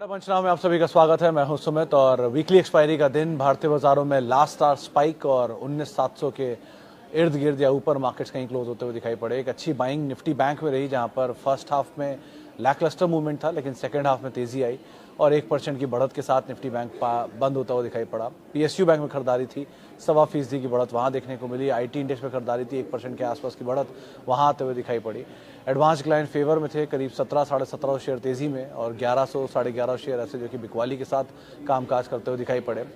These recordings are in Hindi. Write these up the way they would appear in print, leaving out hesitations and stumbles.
पंचनामे में आप सभी का स्वागत है। मैं हूं सुमित और वीकली एक्सपायरी का दिन भारतीय बाजारों में लास्ट स्टार स्पाइक और 19,700 के इर्द गिर्द या ऊपर मार्केट्स कहीं क्लोज होते हुए दिखाई पड़े। एक अच्छी बाइंग निफ्टी बैंक में रही, जहां पर फर्स्ट हाफ में लैकलस्टर मूवमेंट था, लेकिन सेकेंड हाफ में तेजी आई और 1% की बढ़त के साथ निफ्टी बैंक बंद होता हुआ दिखाई पड़ा। पीएसयू बैंक में खरीदारी थी, 1.25% की बढ़त वहां देखने को मिली। आईटी इंडेक्स में खरीदारी थी, 1% के आसपास की बढ़त वहां आते हुए दिखाई पड़ी। एडवांस क्लाइंट फेवर में थे, करीब 17-17.5 शेयर तेजी में और 1100-11.5 शेयर ऐसे जो कि बिकवाली के साथ कामकाज करते हुए दिखाई पड़े।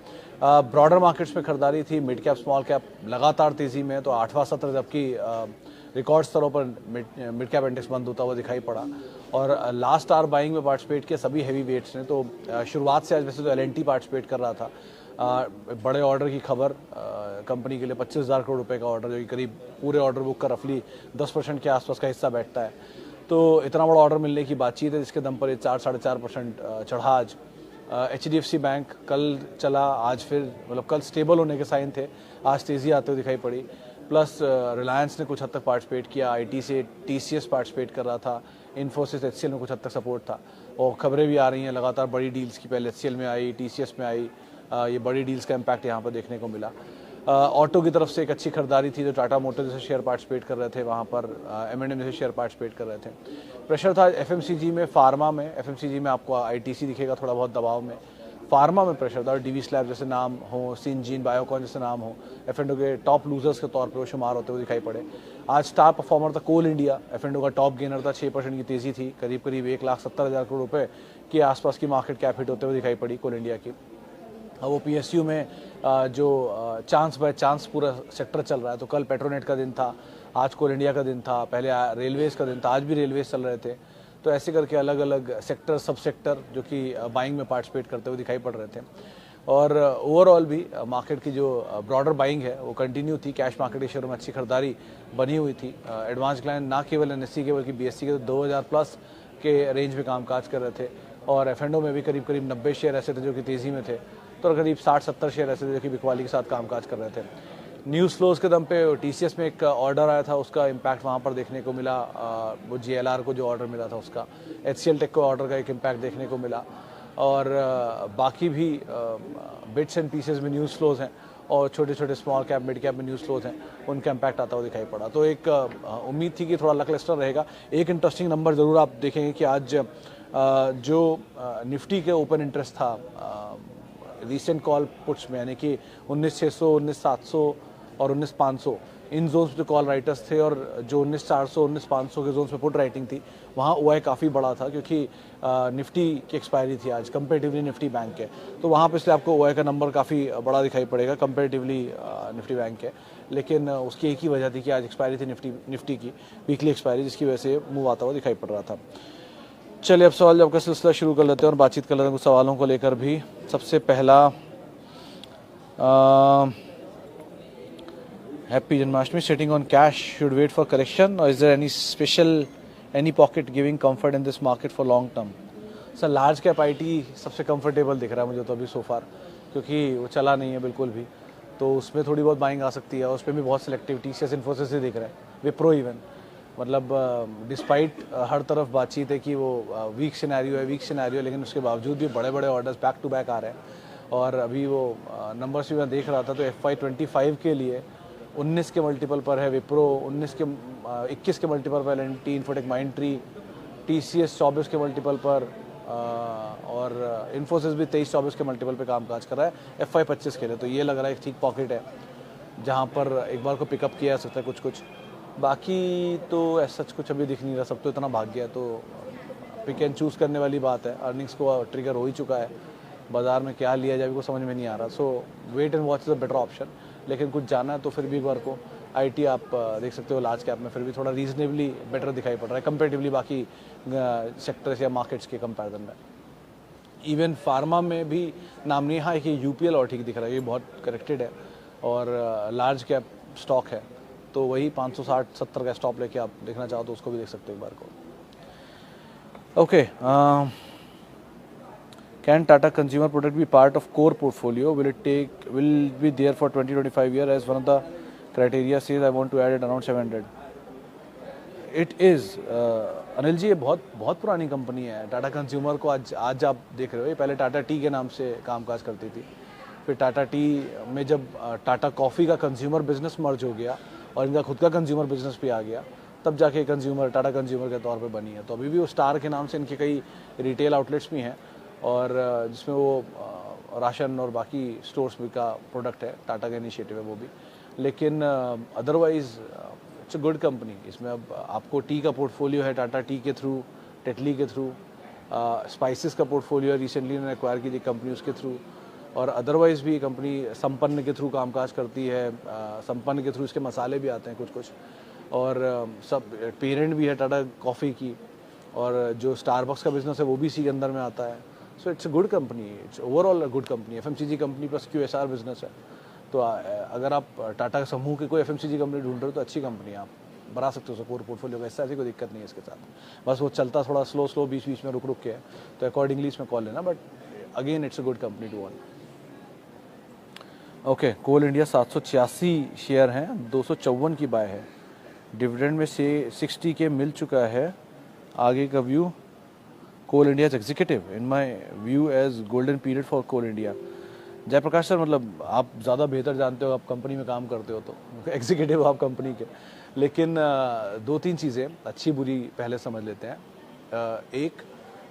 ब्रॉडर मार्केट्स में खरीदारी थी, मिड कैप स्मॉल कैप लगातार तेजी में, तो 8वां सत्र जबकि रिकॉर्ड स्तरों पर मिड कैप इंडेक्स बंद होता हुआ दिखाई पड़ा और लास्ट आवर बाइंग में पार्टिसिपेट किया सभी हैवी वेट्स ने। तो शुरुआत से आज वैसे तो एलएनटी पार्टिसिपेट कर रहा था। बड़े ऑर्डर की खबर कंपनी के लिए 25,000 करोड़ रुपए का ऑर्डर, जो कि करीब पूरे ऑर्डर बुक का रफली 10% के आसपास का हिस्सा बैठता है। तो इतना बड़ा ऑर्डर मिलने की बातचीत है, जिसके दम पर ये 4-4.5% चढ़ा आज। HDFC बैंक कल चला, आज फिर मतलब कल स्टेबल होने के साइन थे, आज तेजी आते हुए दिखाई पड़ी। प्लस रिलायंस ने कुछ हद तक पार्टिसिपेट किया, IT से TCS पार्टिसिपेट कर रहा था, इन्फोसिस HCL में कुछ हद तक सपोर्ट था और खबरें भी आ रही हैं लगातार बड़ी डील्स की। पहले HCL में आई, TCS में आई, ये बड़ी डील्स का इम्पैक्ट यहाँ पर देखने को मिला। ऑटो की तरफ से एक अच्छी खरीदारी थी, जो टाटा मोटर जैसे शेयर पार्टिसिपेट कर रहे थे, वहाँ पर M&M जैसे शेयर पार्टिसिपेट कर रहे थे। प्रेशर था FMCG में, फार्मा में। FMCG में आपको ITC दिखेगा थोड़ा बहुत दबाव में, फार्मा में प्रेशर था और DV स्लैब जैसे नाम हो, सिंजीन बायोकॉन जैसे नाम हो, F&O के टॉप लूजर्स के तौर पर वो शुमार होते हुए दिखाई पड़े। आज स्टार परफॉर्मर था कोल इंडिया, F&O का टॉप गेनर था, 6% की तेजी थी, करीब 1,70,000 करोड़ रुपए के आसपास की मार्केट कैप हिट होते हुए दिखाई पड़ी कोल इंडिया की। वो PSU में जो चांस बाय चांस पूरा सेक्टर चल रहा है, तो कल पेट्रोनेट का दिन था, आज कोल इंडिया का दिन था, पहले रेलवेज का दिन था, आज भी रेलवेज चल रहे थे। तो ऐसे करके अलग अलग सेक्टर सब सेक्टर जो कि बाइंग में पार्टिसिपेट करते हुए दिखाई पड़ रहे थे और ओवरऑल भी मार्केट की जो ब्रॉडर बाइंग है वो कंटिन्यू थी। कैश मार्केट के शेयरों में अच्छी खरीदारी बनी हुई थी। एडवांस क्लाइंट ना केवल NSE के बल्कि BSE के 2,000 प्लस के रेंज में कामकाज कर रहे थे और F&O में भी करीब 90 शेयर ऐसे थे जो कि तेज़ी में थे, तो करीब 60-70 शेयर ऐसे थे जो कि बिकवाली के साथ कामकाज कर रहे थे। न्यूज़ फ्लोज के दम पे TCS में एक ऑर्डर आया था, उसका इम्पैक्ट वहाँ पर देखने को मिला। वो JLR को जो ऑर्डर मिला था उसका, HCL टेक को ऑर्डर का एक इम्पैक्ट देखने को मिला और बाकी भी बिट्स एंड पीसेस में न्यूज़ फ्लोज हैं और छोटे छोटे स्मॉल कैप मिड कैप में न्यूज़ फ्लोज हैं, उनका इम्पैक्ट आता हुआ दिखाई पड़ा। तो एक उम्मीद थी कि थोड़ा लकलस्टर रहेगा। एक इंटरेस्टिंग नंबर ज़रूर आप देखेंगे कि आज जो निफ्टी के ओपन इंटरेस्ट था रिसेंट कॉल पुट्स में, यानी कि 19,600, 19,700 और 19,500 इन जोन्स पे कॉल राइटर्स थे और जो 19,400, 19,500 के जोन्स पे पुट राइटिंग थी, वहाँ OI काफ़ी बड़ा था क्योंकि निफ्टी की एक्सपायरी थी आज कंपेरेटिवली निफ्टी बैंक के, तो वहाँ पे इसलिए आपको OI का नंबर काफ़ी बड़ा दिखाई पड़ेगा कंपेरेटिवली निफ्टी बैंक के। लेकिन उसकी एक ही वजह थी कि आज एक्सपायरी थी निफ्टी की वीकली एक्सपायरी, जिसकी वजह से मूव आता हुआ दिखाई पड़ रहा था। चलिए अब सवाल जवाब का सिलसिला शुरू कर लेते हैं और बातचीत कर लेते हैं कुछ सवालों को लेकर भी। सबसे पहला, happy Janmashtami, sitting on cash should wait for correction और is there any special any pocket giving comfort in this market for long term? Sir large cap IT सबसे कंफर्टेबल दिख रहा है मुझे तो अभी सो फार, क्योंकि वो चला नहीं है बिल्कुल भी, तो उसमें थोड़ी बहुत बाइंग आ सकती है। उस पर भी बहुत सिलेक्टिव TCS इन्फोसिस ही दिख रहा है, विप्रो इवन, मतलब डिस्पाइट हर तरफ बातचीत है कि वो वीक सिनेरियो है, लेकिन उसके बावजूद भी बड़े बड़े ऑर्डर्स बैक टू बैक आ रहे हैं और अभी वो नंबर्स भी मैं देख रहा था तो FY25 के लिए 19 के मल्टीपल पर है विप्रो, 21 के मल्टीपल पर एल&टी, इन्फोटेक, माइंडट्री, TCS 24 के मल्टीपल पर और इन्फोसिस भी 23-24 के मल्टीपल पे कामकाज कर रहा है FY25 के लिए। तो ये लग रहा है एक ठीक पॉकेट है जहाँ पर एक बार को पिकअप किया जा सकता है कुछ। बाकी तो ऐसा कुछ अभी दिख नहीं रहा, सब तो इतना भाग गया, तो पिक एंड चूज़ करने वाली बात है। अर्निंग्स को ट्रिगर हो ही चुका है, बाजार में क्या लिया जाए को समझ में नहीं आ रहा। So wait and watch is a better option, लेकिन कुछ जाना है तो फिर भी एक बार को IT आप देख सकते हो लार्ज कैप में फिर भी थोड़ा रीजनेबली बेटर दिखाई पड़ रहा है कंपेरेटिवली बाकी सेक्टर्स या मार्केट्स के कंपैरिजन में। इवन फार्मा में भी नाम नहीं, हाँ कि UPL और ठीक दिख रहा है, ये बहुत करेक्टेड है और लार्ज कैप स्टॉक है, तो वही 560-70 का स्टॉप लेके आप देखना चाहो तो उसको भी देख सकते हो एक बार को। Okay, can Tata consumer product be part of core portfolio? Will be there for 20-25 year as one of the criteria says I want to add it around 700? It is Anil ji, ये बहुत बहुत पुरानी कंपनी है। टाटा कंज्यूमर को आज आप देख रहे हो, ये पहले टाटा टी के नाम से कामकाज करती थी। फिर टाटा टी में जब टाटा कॉफ़ी का कंज्यूमर बिजनेस मर्ज हो गया और इनका खुद का कंज्यूमर बिजनेस भी आ गया, तब जाके कंज्यूमर टाटा कंज्यूमर के तौर पे बनी है। तो अभी भी वो स्टार के नाम से इनके कई रिटेल आउटलेट्स भी हैं, और जिसमें वो राशन और बाकी स्टोर्स भी का प्रोडक्ट है, टाटा का इनिशिएटिव है वो भी। लेकिन otherwise it's a good company. इसमें अब आपको टी का पोर्टफोलियो है टाटा टी के थ्रू, टेटली के थ्रू, स्पाइसेस का पोर्टफोलियो है, रिसेंटली इन्होंने एक्वायर की थी कंपनी, उसके थ्रू। और अदरवाइज़ भी कंपनी संपन्न के थ्रू कामकाज करती है। संपन्न के थ्रू इसके मसाले भी आते हैं कुछ कुछ, और सब पेरेंट भी है टाटा कॉफ़ी की, और जो स्टारबक्स का बिजनेस है वो भी इसी के अंदर में आता है। So it's a good company, it's overall a good company. FMCG company plus QSR business है। तो अगर आप टाटा समूह के कोई एफएमसीजी कंपनी ढूंढ रहे हो तो अच्छी कंपनी है, आप बना सकते हो सपोर्ट पोर्टफोलियो का, इससे ऐसी कोई दिक्कत नहीं है इसके साथ। बस वो चलता थोड़ा स्लो बीच बीच में रुक के है, तो अकॉर्डिंगली इसमें कॉल लेना, but again it's a good company to own. Okay, coal India 786 share हैं, 254 की बाय है। डिविडेंड में से 60 के मिल चुका है। आगे का view, coal India executive in my view as golden period for coal India. Jayaprakash sir, मतलब आप ज़्यादा बेहतर जानते हो, आप कंपनी में काम करते हो, तो एग्जीक्यूटिव आप कंपनी के। लेकिन दो तीन चीज़ें अच्छी बुरी पहले समझ लेते हैं। एक,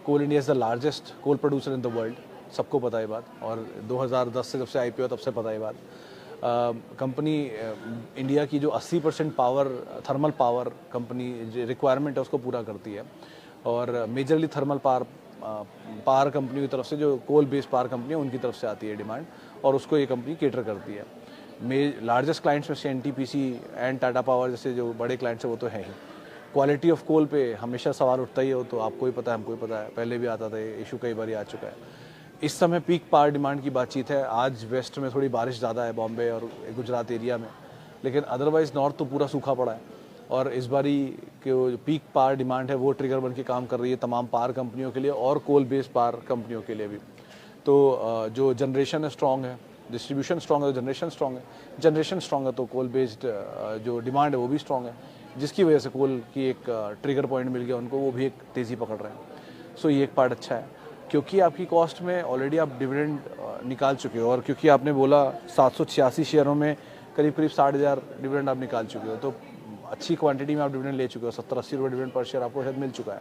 Coal India is the largest coal producer in the world, सबको पता है बात, और 2010 से जब से आईपीओ तब से पता है बात। कंपनी इंडिया की जो 80% power, thermal power company requirement है उसको पूरा करती है, और मेजरली थर्मल पावर कंपनी की तरफ से, जो कोल बेस्ड पावर कंपनी है उनकी तरफ से आती है डिमांड, और उसको ये कंपनी केटर करती है। लार्जेस्ट क्लाइंट्स में से एनटीपीसी एंड टाटा पावर जैसे जो बड़े क्लाइंट्स हैं वो तो है ही। क्वालिटी ऑफ कोल पे हमेशा सवाल उठता ही हो, तो आपको ही पता है, हमको ही पता है, पहले भी आता था, इशू कई बार आ चुका है। इस समय पीक पावर डिमांड की बातचीत है। आज वेस्ट में थोड़ी बारिश ज़्यादा है, बॉम्बे और गुजरात एरिया में, लेकिन अदरवाइज़ नॉर्थ तो पूरा सूखा पड़ा है। और इस बारी के जो पीक पावर डिमांड है वो ट्रिगर बन के काम कर रही है तमाम पावर कंपनियों के लिए और कोल बेस्ड पावर कंपनियों के लिए भी। तो जो जनरेशन है स्ट्रॉन्ग है, डिस्ट्रीब्यूशन स्ट्रॉन्ग है तो जनरेशन स्ट्रॉन्ग है, जनरेशन स्ट्रॉन्ग है तो कोल बेस्ड जो डिमांड है वो भी स्ट्रॉन्ग है, जिसकी वजह से कोल की एक ट्रिगर पॉइंट मिल गया उनको, वो भी एक तेज़ी पकड़ रहे हैं। सो ये एक पार्ट अच्छा है, क्योंकि आपकी कॉस्ट में ऑलरेडी आप डिविडेंड निकाल चुके हो, और क्योंकि आपने बोला 786 शेयरों में करीब 60,000 डिविडेंड आप निकाल चुके हो, तो अच्छी क्वांटिटी में आप डिविडेंड ले चुके हो। 70-80 रुपये डिविडेंड पर शेयर आपको शायद मिल चुका है।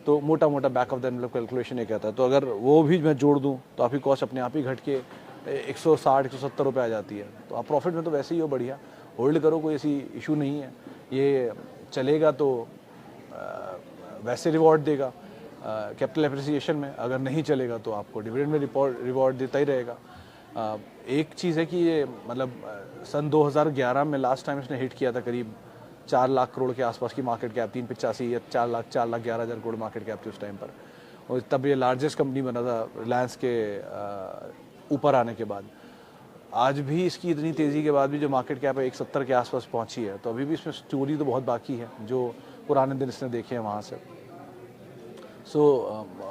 तो मोटा मोटा back of the envelope calculation ये कहता है। तो अगर वो भी मैं जोड़ दूं तो आपकी कॉस्ट अपने आप ही घट के 160-170 रुपये आ जाती है। तो आप प्रॉफिट में तो वैसे ही हो, बढ़िया होल्ड करो, कोई ऐसी इशू नहीं है। ये चलेगा तो वैसे रिवॉर्ड देगा कैपिटल एप्रिसिएशन में, अगर नहीं चलेगा तो आपको डिविडेंड में रिवॉर्ड देता ही रहेगा। एक चीज़ है कि ये मतलब सन 2011 में लास्ट टाइम इसने हिट किया था, करीब 4 लाख करोड़ के आसपास की मार्केट कैप, 385 या 4,11,000 करोड़ मार्केट कैप थी उस टाइम पर, और तब ये लार्जेस्ट कंपनी बना था रिलायंस के ऊपर आने के बाद। आज भी इसकी इतनी तेज़ी के बाद भी जो मार्केट कैप है 170 के आसपास पहुंची है, तो अभी भी इसमें स्टोरी तो बहुत बाकी है जो पुराने दिन इसने देखे हैं वहाँ से। सो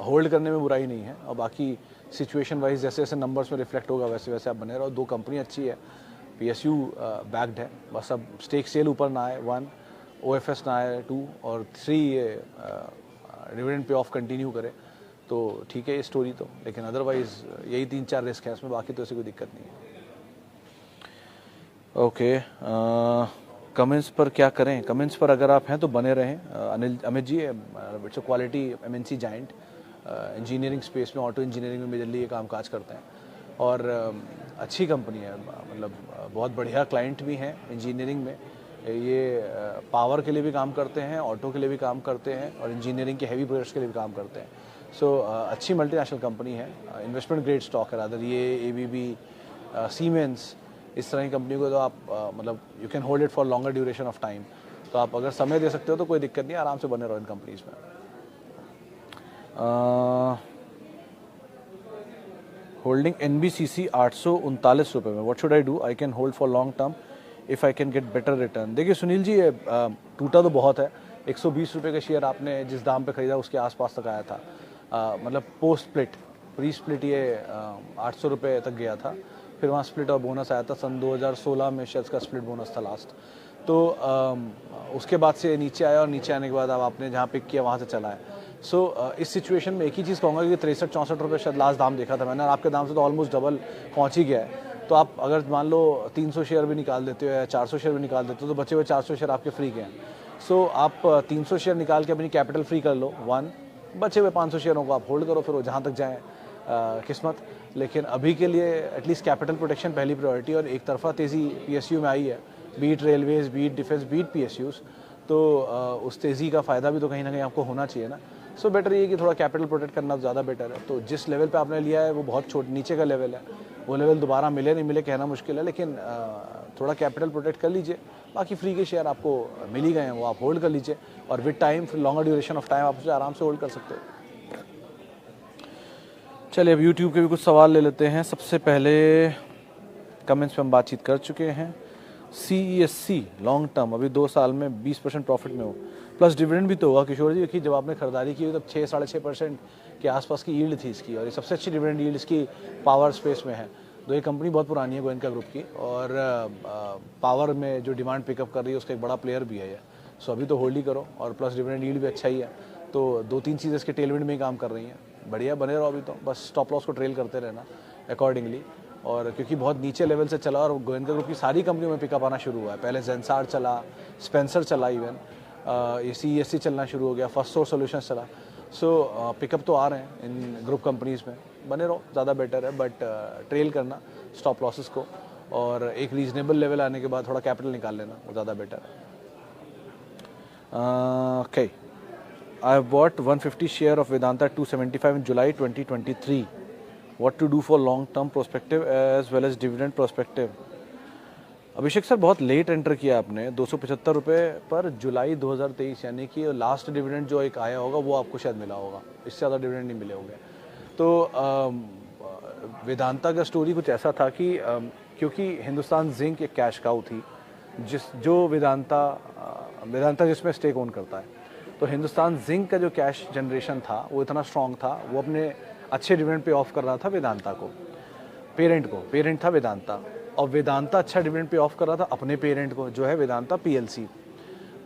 होल्ड करने में बुराई नहीं है, और बाकी सिचुएशन वाइज जैसे जैसे नंबर्स में रिफ्लेक्ट होगा वैसे वैसे आप बने रहो। दो कंपनी अच्छी है, पीएसयू बैक्ड है, बस अब स्टेक सेल ऊपर ना आए 1, ओएफएस ना आए 2, और 3 ये डिविडेंड पे ऑफ कंटिन्यू करे तो ठीक है ये स्टोरी तो। लेकिन अदरवाइज यही 3-4 रिस्क है इसमें, बाकी तो ऐसी कोई दिक्कत नहीं है। ओके, कमेंट्स पर क्या करें? कमेंट्स पर अगर आप हैं तो बने रहें। Amit ji, it's a quality MNC giant, engineering space में, ऑटो इंजीनियरिंग में मेजरली ये काम काज करते हैं, और अच्छी कंपनी है, मतलब बहुत बढ़िया क्लाइंट भी हैं इंजीनियरिंग में। ये पावर के लिए भी काम करते हैं, ऑटो के लिए भी काम करते हैं, और इंजीनियरिंग के हैवी प्रोजेक्ट्स के लिए भी काम करते हैं। सो अच्छी मल्टीनेशनल कंपनी है, इन्वेस्टमेंट ग्रेड स्टॉक है रादर। ये एबीबी, सीमेंस, इस तरह की कंपनी को तो आप मतलब you can hold it for longer duration of time. तो आप अगर समय दे सकते हो तो कोई दिक्कत नहीं, आराम से बने रहो इन कंपनीज में। होल्डिंग एनबीसीसी 839 रुपये में, what should I do? I can hold for long term if I can get better return. देखिए सुनील जी, ये टूटा तो बहुत है। 120 रुपये का शेयर आपने जिस दाम पे खरीदा उसके आसपास तक आया था, मतलब पोस्ट स्प्लिट, प्री स्प्लिट ये 800 रुपये तक गया था, फिर वहाँ स्प्लिट और बोनस आया था सन 2016 में, शायद का स्प्लिट बोनस था लास्ट। तो उसके बाद से नीचे आया और नीचे आने के बाद अब आपने जहाँ पिक किया वहाँ से चला है। सो इस सिचुएशन में एक ही चीज़ कहूँगा कि 63-64 रुपये शायद लास्ट दाम देखा था मैंने, और आपके दाम से तो ऑलमोस्ट डबल पहुँच ही गया है। तो आप अगर मान लो 300 शेयर भी निकाल देते हो या 400 शेयर भी निकाल देते हो, तो बचे हुए 400 शेयर आपके फ्री के हैं। सो आप 300 शेयर निकाल के अपनी कैपिटल फ्री कर लो, 1, बचे हुए 500 शेयरों को आप होल्ड करो, फिर वो जहाँ तक जाए किस्मत। लेकिन अभी के लिए एटलीस्ट कैपिटल प्रोटेक्शन पहली प्रायोरिटी, और एक तरफा तेज़ी पीएसयू में आई है, be it railways, be it defence, be it PSUs, तो उस तेज़ी का फ़ायदा भी तो कहीं ना कहीं आपको होना चाहिए ना। सो बेटर ये कि थोड़ा कैपिटल प्रोटेक्ट करना ज़्यादा बेटर है। तो जिस लेवल पे आपने लिया है वो बहुत छोटे नीचे का लेवल है, वो लेवल दोबारा मिले नहीं मिले कहना मुश्किल है, लेकिन थोड़ा कैपिटल प्रोटेक्ट कर लीजिए। बाकी फ्री के शेयर आपको मिल ही गए हैं, वो आप होल्ड कर लीजिए, और विद टाइम फिर लॉन्गर ड्यूरेशन ऑफ टाइम आप उसे आराम से होल्ड कर सकते हो। चलिए अब यूट्यूब के भी कुछ सवाल ले लेते हैं। सबसे पहले कमेंट्स पे हम बातचीत कर चुके हैं। CESC लॉन्ग टर्म अभी 2 साल में 20% प्रॉफिट में हो, प्लस डिविडेंड भी तो होगा किशोर जी, क्योंकि जब आपने खरीदारी की तब 6-6.5% के आसपास की यील्ड थी इसकी, और ये सबसे अच्छी डिविडेंड यील्ड इसकी पावर स्पेस में है। तो ये कंपनी बहुत पुरानी है गोयनका ग्रुप की, और पावर में जो डिमांड पिकअप कर रही है उसका एक बड़ा प्लेयर भी है ये। सो अभी तो होल्ड ही करो, और प्लस डिविडेंड यील्ड भी अच्छा ही है, तो 2-3 चीज़ें इसके टेलविंड में ही काम कर रही हैं। बढ़िया बने रहो अभी तो, बस स्टॉप लॉस को ट्रेल करते रहना अकॉर्डिंगली। और क्योंकि बहुत नीचे लेवल से चला, और गोयनका ग्रुप की सारी कंपनियों में पिकअप आना शुरू हुआ है। पहले जेंसार चला, स्पेंसर चला, इवन ये CESC चलना शुरू हो गया, फर्स्ट सोर्स सॉल्यूशंस चला। सो पिकअप तो आ रहे हैं इन ग्रुप कंपनीज़ में, बने रहो ज़्यादा बेटर है। बट ट्रेल करना स्टॉप लॉसेस को, और एक रीजनेबल लेवल आने के बाद थोड़ा कैपिटल निकाल लेना, वो ज़्यादा बेटर है। Okay, I have bought 150 share of Vedanta at 275 in July 2023. What to do for long-term perspective as well as dividend perspective? Abhishek sir बहुत लेट एंटर किया आपने, 275 रुपये पर जुलाई 2023, यानी कि लास्ट डिविडेंड जो एक आया होगा वो आपको शायद मिला होगा, इससे ज़्यादा डिविडेंड नहीं मिले होंगे। तो वेदांता का स्टोरी कुछ ऐसा था कि क्योंकि हिंदुस्तान जिंक एक कैश काउ थी, जो वेदांता जिसमें स्टेक ओन करता है, तो हिंदुस्तान जिंक का जो कैश जनरेशन था वो इतना स्ट्रॉन्ग था, वो अपने अच्छे डिविडेंड पे ऑफ कर रहा था वेदांता को, पेरेंट था वेदांता, और वेदांता अच्छा डिविडेंड पे ऑफ कर रहा था अपने पेरेंट को, जो है वेदांता PLC।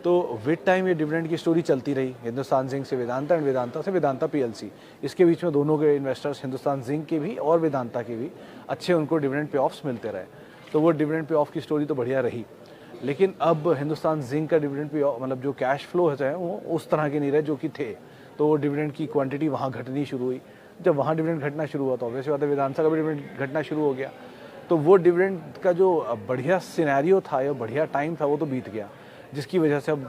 तो विद टाइम ये डिविडेंड की स्टोरी चलती रही, हिंदुस्तान जिंक से वेदांता एंड वेदांता से वेदांता PLC। इसके बीच में दोनों के इन्वेस्टर्स हिंदुस्तान जिंक के भी और वेदांता के भी अच्छे उनको डिविडेंड पे ऑफ्स मिलते रहे, तो वो डिविडेंड पे ऑफ की स्टोरी तो बढ़िया रही। लेकिन अब हिंदुस्तान जिंक का डिविडेंड पे मतलब जो कैश फ्लो है वो उस तरह के नहीं रहे जो कि थे, तो वो डिविडेंड की क्वांटिटी वहाँ घटनी शुरू हुई। जब वहाँ डिविडेंड घटना शुरू हुआ तो ऑब्वियसली बात है वेदांता का भी डिविडेंड घटना शुरू हो गया। तो वो डिविडेंड का जो बढ़िया सिनेरियो था या बढ़िया टाइम था वो तो बीत गया, जिसकी वजह से अब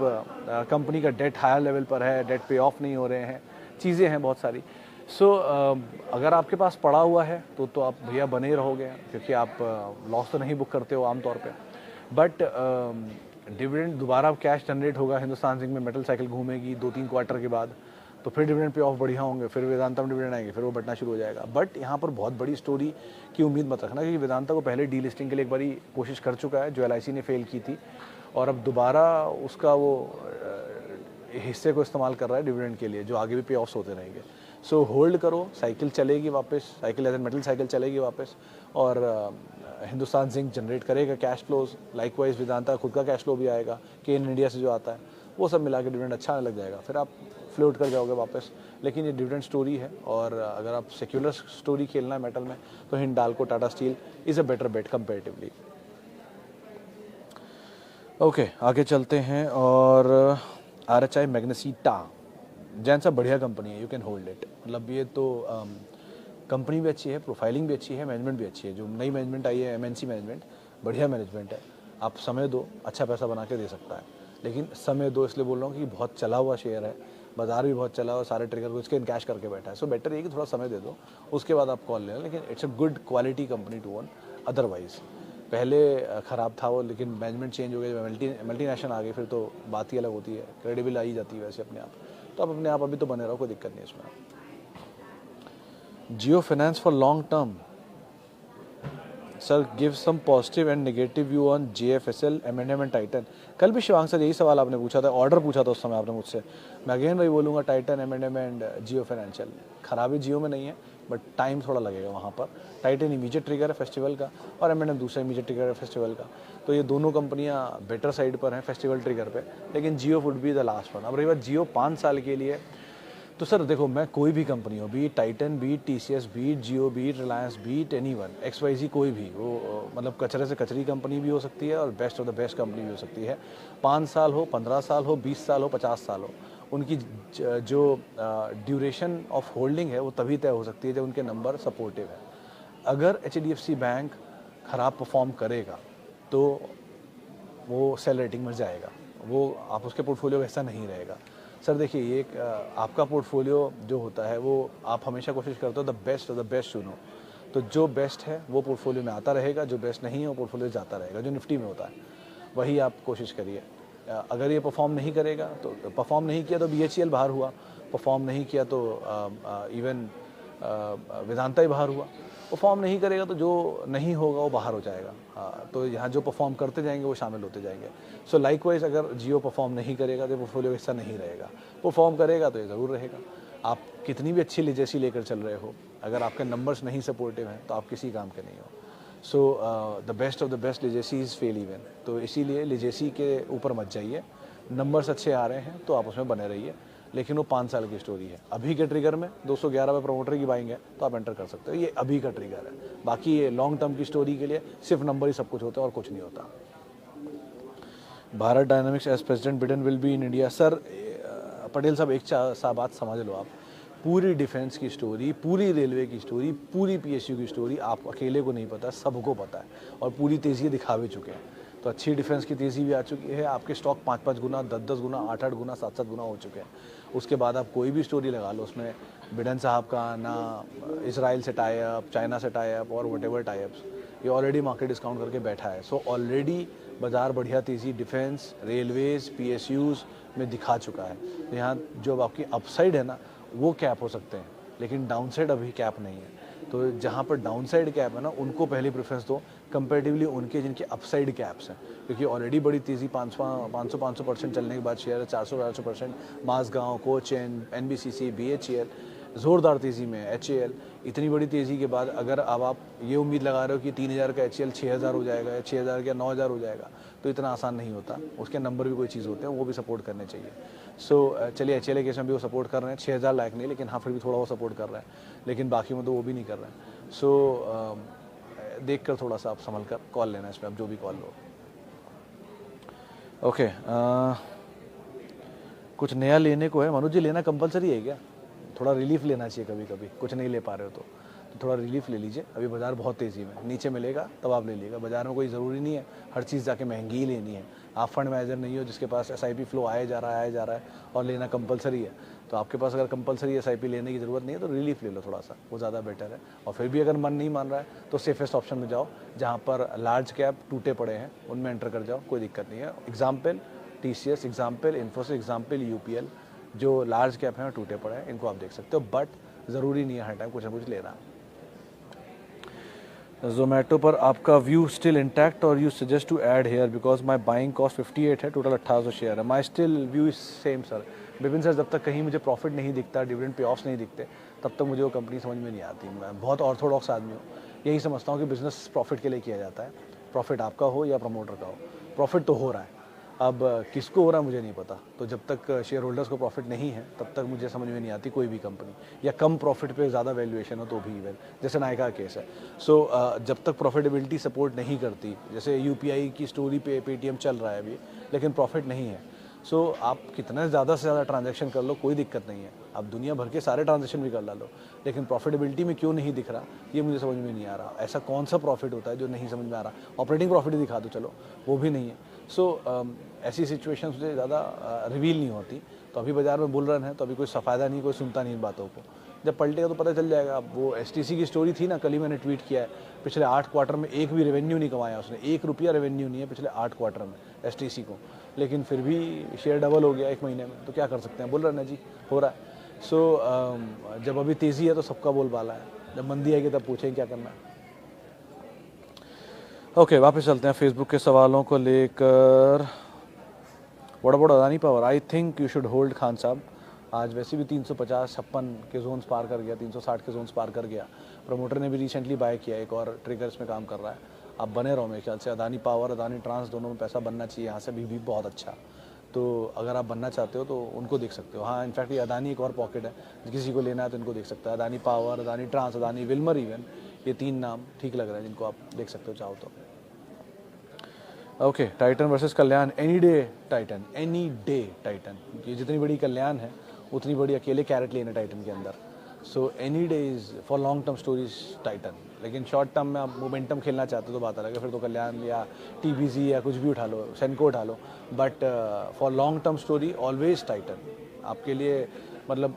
कंपनी का डेट हायर लेवल पर है, डेट पे ऑफ नहीं हो रहे हैं, चीज़ें हैं बहुत सारी। सो अगर आपके पास पड़ा हुआ है तो आप भैया बने ही रहोगे, क्योंकि आप लॉस तो नहीं बुक करते हो आमतौर पे। बट डिविडेंड दोबारा कैश जनरेट होगा, हिंदुस्तान जिंक में मेटल साइकिल घूमेगी 2-3 क्वार्टर के बाद, तो फिर डिविडेंड पे ऑफ बढ़िया होंगे, फिर वेदांता में डिविडेंड आएंगे, फिर वो बढ़ना शुरू हो जाएगा। बट यहाँ पर बहुत बड़ी स्टोरी की उम्मीद मत रखना, क्योंकि वेदांता को पहले डी लिस्टिंग के लिए एक बारी कोशिश कर चुका है, जो LIC ने फेल की थी, और अब दोबारा उसका वो हिस्से को इस्तेमाल कर रहा है डिविडेंड के लिए, जो आगे भी पे ऑफ्स होते रहेंगे। सो होल्ड करो, साइकिल चलेगी वापस, cycle as a metal cycle चलेगी वापस, और हिंदुस्तान जिंक जनरेट करेगा कैश फ्लोज, लाइकवाइज वेदांता खुद का कैश फ्लो भी आएगा केन इंडिया से जो आता है, वो सब मिला के डिविडेंड अच्छा आने लग जाएगा, फिर आप फ्लोट कर जाओगे वापस। लेकिन ये डिविडेंड स्टोरी है, और अगर आप सेक्युलर स्टोरी खेलना है मेटल में तो Hindalco Tata steel is a better bet comparatively. Okay, आगे चलते हैं, और RHI मैग्नेसीटा, जैन सा बढ़िया कंपनी है, यू कैन होल्ड इट। मतलब ये तो कंपनी भी अच्छी है, प्रोफाइलिंग भी अच्छी है, मैनेजमेंट भी अच्छी है, जो नई मैनेजमेंट आई है MNC मैनेजमेंट, बढ़िया मैनेजमेंट है, आप समय दो अच्छा पैसा बना के दे सकता है। लेकिन समय दो इसलिए बोल रहा हूँ कि बहुत चला हुआ शेयर है, बाजार भी बहुत चला और सारे ट्रिगर को इसके इनकैश करके बैठा है। सो बेटर ये कि थोड़ा समय दे दो, उसके बाद आप कॉल लेना। लेकिन it's a good quality company to own. Otherwise पहले ख़राब था वो, लेकिन मैनेजमेंट चेंज हो गया, मल्टीनेशनल आ गई, फिर तो बात ही अलग होती है, क्रेडिबल आ ही जाती है वैसे अपने आप। तो आप अपने आप अभी तो बने रहो, कोई दिक्कत नहीं इसमें। Jio finance for long term, sir give some positive and negative view on JFSL, M&M and Titan. कल भी शिवांग सर यही सवाल आपने पूछा था, ऑर्डर पूछा था उस समय आपने मुझसे। मैं अगेन वही बोलूँगा, Titan, M&M and Jio financial. खराबी जियो में नहीं है, बट टाइम थोड़ा लगेगा वहाँ पर। टाइटन इमीडिएट ट्रिगर है फेस्टिवल का और M&M दूसरा इमीडिएट ट्रिगर है फेस्टिवल का, तो ये दोनों कंपनियाँ बेटर साइड पर हैं फेस्टिवल ट्रिगर पे, लेकिन Jio would be the last one. अब रही बात जियो 5 साल के लिए, तो सर देखो मैं कोई भी कंपनी हो, beat Titan, beat TCS, beat Jio, beat Reliance, beat anyone, XYZ कोई भी वो मतलब कचरे से कचरी कंपनी भी हो सकती है और best of the best company भी हो सकती है। 5 साल हो, 15 साल हो, 20 साल हो, 50 साल हो, उनकी जो ड्यूरेशन ऑफ होल्डिंग है वो तभी तय हो सकती है जब उनके नंबर सपोर्टिव है। अगर HDFC बैंक ख़राब परफॉर्म करेगा तो वो सेल रेटिंग में जाएगा, वो आप उसके पोर्टफोलियो वैसा नहीं रहेगा। सर देखिए ये एक आपका पोर्टफोलियो जो होता है वो आप हमेशा कोशिश करते हो the best of the best चुनो, तो जो बेस्ट है वो पोर्टफोलियो में आता रहेगा, जो बेस्ट नहीं है वो पोर्टफोलियो जाता रहेगा, जो निफ्टी में होता है वही आप कोशिश करिए। अगर ये परफॉर्म नहीं करेगा तो परफॉर्म नहीं किया तो BHEL बाहर हुआ, परफॉर्म नहीं किया तो इवन वेदांता ही बाहर हुआ, परफॉर्म नहीं करेगा तो जो नहीं होगा वो बाहर हो जाएगा। तो यहाँ जो परफॉर्म करते जाएंगे वो शामिल होते जाएंगे। सो लाइकवाइज अगर जियो परफॉर्म नहीं करेगा तो पोर्टफोलियो हिस्सा नहीं रहेगा, परफॉर्म करेगा तो ये ज़रूर रहेगा। आप कितनी भी अच्छी लिजेसी लेकर चल रहे हो, अगर आपके नंबर्स नहीं सपोर्टिव हैं तो आप किसी काम के नहीं हो। So the best of the best legacy is fail even, तो इसीलिए लिजेसी के ऊपर मत जाइए। नंबर्स अच्छे आ रहे हैं तो आप उसमें बने रहिए, लेकिन वो 5 साल की स्टोरी है। अभी के ट्रिगर में 211 पे प्रमोटर की बाइंग है तो आप एंटर कर सकते हो, ये अभी का ट्रिगर है। बाकी ये लॉन्ग टर्म की स्टोरी के लिए सिर्फ नंबर ही सब कुछ होता है और कुछ नहीं होता। Bharat dynamics as president Biden will be in India. Sir Patel साहब एक सा बात समझ लो आप, पूरी डिफेंस की स्टोरी, पूरी रेलवे की स्टोरी, पूरी PSU की स्टोरी आप अकेले को नहीं पता, सबको पता है और पूरी तेज़ी दिखा भी चुके हैं। तो अच्छी डिफेंस की तेज़ी भी आ चुकी है, आपके स्टॉक 5-5 गुना, 10-10 गुना, 8-8 गुना, 7-7 गुना हो चुके हैं। उसके बाद आप कोई भी स्टोरी लगा लो, उसमें बिडेन साहब का ना इसराइल से टाई अप, चाइना से टाई अप और वटेवर टाई अप्स, ये ऑलरेडी मार्केट डिस्काउंट करके बैठा है। सो ऑलरेडी बाजार बढ़िया तेज़ी डिफेंस, रेलवेज, PSUs में दिखा चुका है। तो यहाँ जो आपकी अपसाइड है ना वो कैप हो सकते हैं, लेकिन डाउनसाइड अभी कैप नहीं है। तो जहाँ पर डाउनसाइड कैप है ना उनको पहली प्रेफरेंस दो कंपैरेटिवली उनके जिनके अपसाइड कैप्स हैं, क्योंकि ऑलरेडी बड़ी तेज़ी 500% चलने के बाद शेयर है 400-400%। मासगांव, कोचेन, NBCC, BHEL ज़ोरदार तेज़ी में है। HAL इतनी बड़ी तेज़ी के बाद अगर अब आप ये उम्मीद लगा रहे हो कि 3000 का HAL 6000 हो जाएगा या 6000 का 9000 हो जाएगा, तो इतना आसान नहीं होता। उसके नंबर भी कोई चीज़ होते हैं, वो भी सपोर्ट करने चाहिए। सो चलिए HAL केस में भी वो सपोर्ट कर रहे हैं, 6000 लायक नहीं, लेकिन हाँ फिर भी थोड़ा वो सपोर्ट कर रहे हैं, लेकिन बाकी में तो वो भी नहीं कर रहे हैं। सो देख कर थोड़ा सा आप संभल कर कॉल लेना इसमें, आप जो भी कॉल लो। ओके, कुछ नया लेने को है मनोज जी, लेना कंपलसरी है क्या? थोड़ा रिलीफ लेना चाहिए कभी कभी, कुछ नहीं ले पा रहे हो तो थोड़ा रिलीफ ले लीजिए। अभी बाजार बहुत तेज़ी में, नीचे मिलेगा तब आप ले लीजिएगा। बाजार में कोई ज़रूरी नहीं है हर चीज़ जाके महंगी ही लेनी है। आप फंड मैनेजर नहीं हो जिसके पास SIP फ्लो आया जा रहा है और लेना कंपलसरी है, तो आपके पास अगर कंपलसरी SIP लेने की ज़रूरत नहीं है तो रिलीफ ले लो थोड़ा सा, वो ज़्यादा बेटर है। और फिर भी अगर मन नहीं मान रहा है तो सेफेस्ट ऑप्शन में जाओ, जहाँ पर लार्ज कैप टूटे पड़े हैं उनमें एंटर कर जाओ, कोई दिक्कत नहीं है। Example TCS, example Infosys, example UPL, जो लार्ज कैप हैं टूटे पड़े हैं, इनको आप देख सकते हो, बट ज़रूरी नहीं है हर टाइम कुछ ना कुछ लेना। जोमेटो पर आपका व्यू स्टिल इंटैक्ट और you suggest to add here because my buying cost 58 है, टोटल 1800 शेयर है। My still view is same sir. Vipin sir, जब तक कहीं मुझे प्रॉफिट नहीं दिखता, डिविडेंड पे ऑफ्स नहीं दिखते, तब तक मुझे वो कंपनी समझ में नहीं आती। मैं बहुत ऑर्थोडॉक्स आदमी हूँ, यही समझता हूँ कि बिजनेस प्रॉफिट के लिए किया जाता है, प्रॉफिट आपका हो या प्रमोटर का हो, प्रॉफिट तो हो रहा है। अब किसको हो रहा है मुझे नहीं पता, तो जब तक शेयर होल्डर्स को प्रॉफिट नहीं है तब तक मुझे समझ में नहीं आती कोई भी कंपनी, या कम प्रॉफिट पे ज़्यादा वैल्यूएशन हो तो भी इवन, जैसे नायका केस है। सो जब तक प्रॉफिटेबिलिटी सपोर्ट नहीं करती, जैसे UPI की स्टोरी पे पेटीएम चल रहा है अभी, लेकिन प्रॉफिट नहीं है। सो आप कितना ज़्यादा से ज़्यादा ट्रांजैक्शन कर लो, कोई दिक्कत नहीं है, आप दुनिया भर के सारे ट्रांजैक्शन भी कर लो, लेकिन प्रॉफिटेबिलिटी में क्यों नहीं दिख रहा ये मुझे समझ में नहीं आ रहा। ऐसा कौन सा प्रॉफिट होता है जो नहीं समझ में आ रहा? ऑपरेटिंग प्रॉफिट ही दिखा दो चलो, वो भी नहीं है। सो ऐसी सिचुएशन से ज़्यादा रिवील नहीं होती। तो अभी बाजार में बुल रन है तो अभी कोई फ़ायदा नहीं, कोई सुनता नहीं इन बातों को, जब पलटेगा तो पता चल जाएगा। अब वो STC की स्टोरी थी ना, कल ही मैंने ट्वीट किया है, पिछले 8 क्वार्टर में एक भी रेवेन्यू नहीं कमाया उसने, 1 रुपया रेवेन्यू नहीं है पिछले 8 क्वार्टर में STC को, लेकिन फिर भी शेयर डबल हो गया 1 महीने में। तो क्या कर सकते हैं, बुल रन है जी, हो रहा है। सो जब अभी तेज़ी है तो सबका बोलबाला है, जब मंदी आएगी तब पूछेंगे क्या करना है। ओके, वापस चलते हैं फेसबुक के सवालों को लेकर। What about Adani power? I think you should hold Khan साहब। आज वैसे भी 350-56 के जोन्स पार कर गया, 360 के जोन्स पार कर गया। प्रमोटर ने भी रिसेंटली बाय किया, एक और ट्रिगर्स में काम कर रहा है। आप बने रहो, मेरे ख्याल से अदानी पावर, अदानी ट्रांस दोनों में पैसा बनना चाहिए यहाँ से भी बहुत अच्छा। तो अगर आप बनना चाहते हो तो उनको देख सकते हो। हाँ, इनफैक्ट ये अदानी एक और पॉकेट है, किसी को लेना है तो इनको देख सकता है। Adani Power, Adani Trans, Adani Wilmar even, ये 3 नाम ठीक लग रहे हैं जिनको आप देख सकते हो चाहो तो। Okay, Titan versus Kalyan, any day Titan, any day Titan. ये जितनी बड़ी कल्याण है उतनी बड़ी अकेले कैरेट लेन है टाइटन के अंदर। So any day is for long term stories Titan, लेकिन शॉर्ट टर्म में आप मोमेंटम खेलना चाहते हो तो बात अलग है, फिर तो कल्याण या टीबीजी या कुछ भी उठा लो, सेनको उठा लो। But for long term story always Titan आपके लिए, मतलब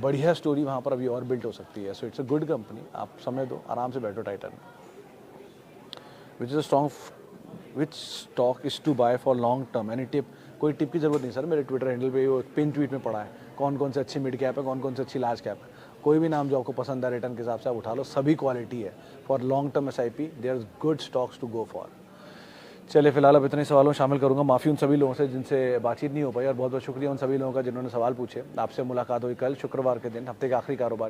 बढ़िया स्टोरी वहाँ पर अभी और बिल्ट हो सकती है। So it's a good company, आप समय दो, आराम से बैठो Titan. Which is a strong, which stock is to buy for long term, any tip? कोई टिप की जरूरत नहीं सर, मेरे ट्विटर हैंडल पे वो पिन ट्वीट में पड़ा है कौन कौन से अच्छी मिड कैप है, कौन कौन से अच्छी लार्ज कैप है। कोई भी नाम जो आपको पसंद है रिटर्न के हिसाब से आप उठा लो, सभी क्वालिटी है। For long term SIP there is good stocks to go for. चलिए फिलहाल अब इतने सवालों शामिल करूंगा, माफ़ी उन सभी लोगों से जिनसे बातचीत नहीं हो पाई, और बहुत बहुत शुक्रिया उन सभी लोगों का जिन्होंने सवाल पूछे। आपसे मुलाकात हुई कल शुक्रवार के दिन, हफ्ते के आखिरी कारोबार